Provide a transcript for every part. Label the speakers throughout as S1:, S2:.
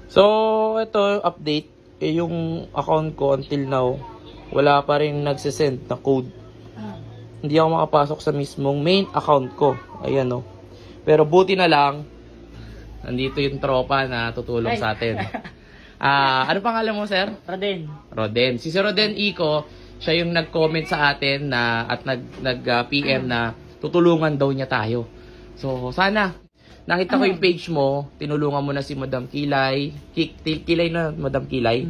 S1: So, ito update. Yung account ko until now, wala pa rin nagsisend na code. Hindi ako makapasok sa mismong main account ko. Ayan o. Pero buti na lang, nandito yung tropa na tutulong sa atin. Ano pangalan mo, sir?
S2: Roden.
S1: Roden. Si Sir Roden Ico, siya yung nag-comment sa atin na, at nag-PM na tutulungan daw niya tayo. So, sana. Nakita ko yung page mo, tinulungan mo na si Madam Kilay. Kilay na, Madam Kilay.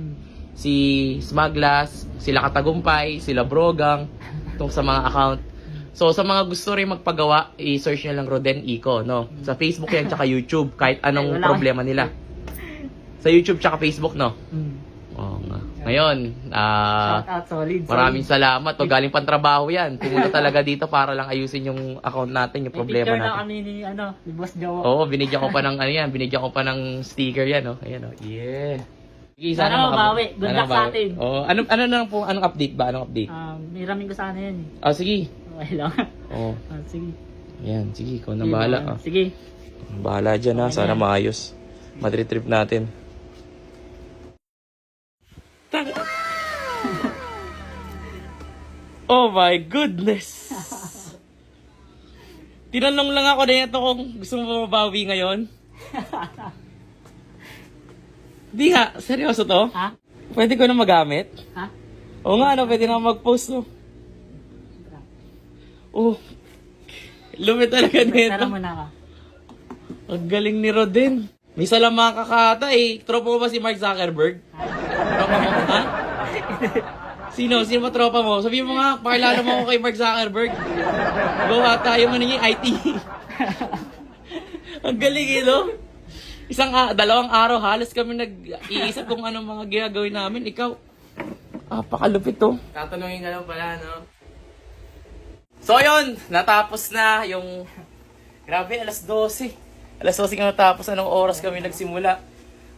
S1: Si Smaglas, sila Katagumpay, sila Brogang, itong sa mga account. So, sa mga gusto rin magpagawa, i-search nyo lang Roden Ico, no? Sa Facebook yan, tsaka YouTube, kahit anong problema nila. Sa YouTube tsaka Facebook, no? Oo nga. Ngayon,
S2: Shout out, solid.
S1: maraming salamat. O, galing pang trabaho yan. Pumunta talaga dito para lang ayusin yung account natin, yung problema
S2: Picture na
S1: natin.
S2: kami ni Boss Jowo.
S1: Oo, binigyan ko pa ng ano yan, binigyan ko pa ng sticker yan, oh. Ayan, oh. Yeah. Sige,
S2: Sana mabawi. Good luck sa atin.
S1: Oh, ano na po, anong update ba? Anong update?
S2: May ramin ko sana yan.
S1: Ah, sige.
S2: Okay lang.
S1: Oh,
S2: Sige.
S1: yan, sige, ikaw na bahala. Ah.
S2: Sige.
S1: Bahala dyan, ha. Sana maayos. Madrid trip natin. Oh my goodness! Tinanong lang ako na ito kung gusto mo mabawi ngayon. Di nga, seryoso to?
S2: Ha?
S1: Pwede ko na magamit?
S2: Ha?
S1: Oo nga, no, pwede na mag-post, no? Oh, lumit talaga nito.
S2: Tara muna ka.
S1: Ang galing ni Roden. May salamat kakata eh. Tropa mo ba si Mark Zuckerberg? Tropa mo, ha? Sino? Sino ba tropa mo? Sabihin mo nga, pakilala mo ako kay Mark Zuckerberg. Go ha, tayo man niya IT. Ang galing eh, no? Dalawang araw halos kami nag-iisip kung anong mga ginagawin namin. Ikaw, pakalupit to. Tatanungin ka lang pala, no? So yun, natapos na yung... Grabe, alas 12. Alas 12 ka natapos, anong oras kami nagsimula.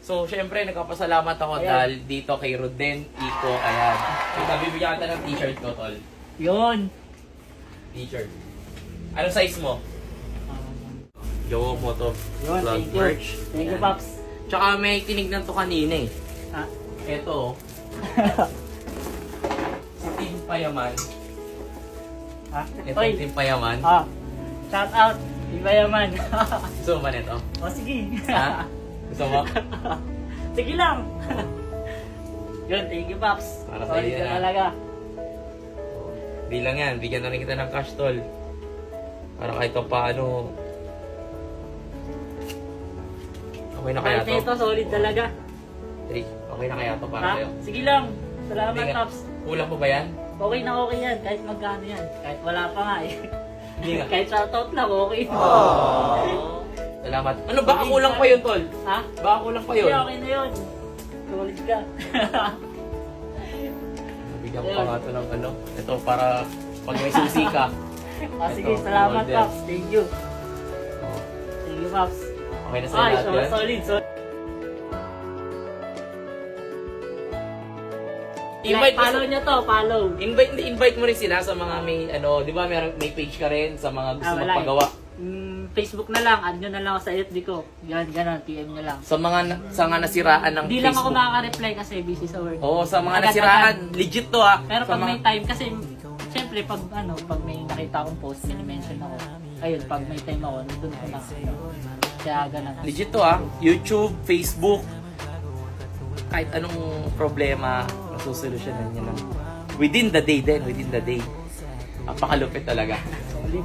S1: So, syempre, nagpapasalamat ako dahil dito kay Roden Ico. Ayan. So, bibigyan kita ng t-shirt ko, tol.
S2: Yun.
S1: T-shirt. Anong size mo? Jowo mo to.
S2: Yun,
S1: Vlog
S2: thank you.
S1: merch.
S2: Thank you,
S1: Ayan.
S2: Paps.
S1: Tsaka may tinignan to kanina eh.
S2: Ha?
S1: Ito, oh. Si Team Payaman.
S2: Ha?
S1: Ito,
S2: Oy.
S1: Team Payaman.
S2: Shout out. Iba yaman.
S1: Gusto mo ba nito?
S2: O, sige.
S1: Ha? Gusto mo?
S2: Sige lang. Yun, thank you, Paps.
S1: Para sa
S2: Solid
S1: iyo
S2: ka
S1: na.
S2: talaga.
S1: Di lang yan, bigyan na rin kita ng cash, tol. Para kahit pa paano. Okay na kaya
S2: Kahit ito,
S1: to?
S2: solid talaga.
S1: Okay na kaya to para
S2: Ha?
S1: sa'yo?
S2: Sige lang. Salamat,
S1: Hindi nga.
S2: Paps.
S1: Kulang pa ba yan?
S2: Okay na okay yan. Kahit magkano yan. Kahit wala pa nga eh.
S1: Hindi nga.
S2: Kahit shoutout lang, okay.
S1: Salamat. Ano, baka kulang pa yun, tol?
S2: Ha?
S1: Baka kulang pa
S2: Hindi,
S1: yun?
S2: okay na yun. Solid ka.
S1: Bigyan ko pa nga to ng ano. Ito para pag may susi ka.
S2: Sige,
S1: Ito,
S2: salamat,
S1: order.
S2: Paps. Thank you. Thank you, Paps.
S1: Okay na sa'yo
S2: Ay,
S1: lahat yan?
S2: solid.
S1: Invite mo
S2: Follow niya to, follow.
S1: invite mo rin sila sa mga may ano, 'di ba, may page ka rin sa mga gusto
S2: Wala
S1: magpagawa.
S2: Facebook na lang, add nyo na lang ako sa FB ko. Ganon, PM nyo lang.
S1: Sa mga nasiraan ng
S2: Hindi lang ako
S1: Facebook.
S2: makaka-reply kasi busy sa work.
S1: Oo, sa mga
S2: Agad-agad.
S1: nasiraan, legit to ha.
S2: Pero
S1: Sa
S2: pag
S1: mga-
S2: may time, kasi syempre pag may nakita akong post, minimension ako. Ayun, pag may time ako, nandun ko na. Kaya ganun.
S1: legit to ha. YouTube, Facebook, kahit anong problema, masusolusyonan niya lang. Within the day. Napakalupit talaga.
S2: Solid.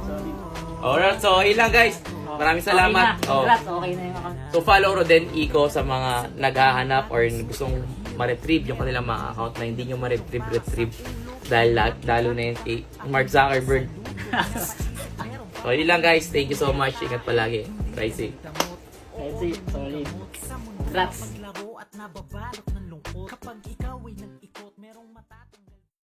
S1: Alright, so ilang guys. Maraming salamat.
S2: Okay na. Congrats, okay na yung account.
S1: So follow Roden Ico sa mga naghahanap or gustong ma-retrieve yung kanilang mga account na hindi nyo ma-retrieve dahil lalo na yun kay Mark Zuckerberg. So yun lang guys, thank you so much. Ingat palagi. Try safe.
S2: That's it, solid. Congrats.
S3: Laro at nababalot ng lungkot kapag ikaw ay nag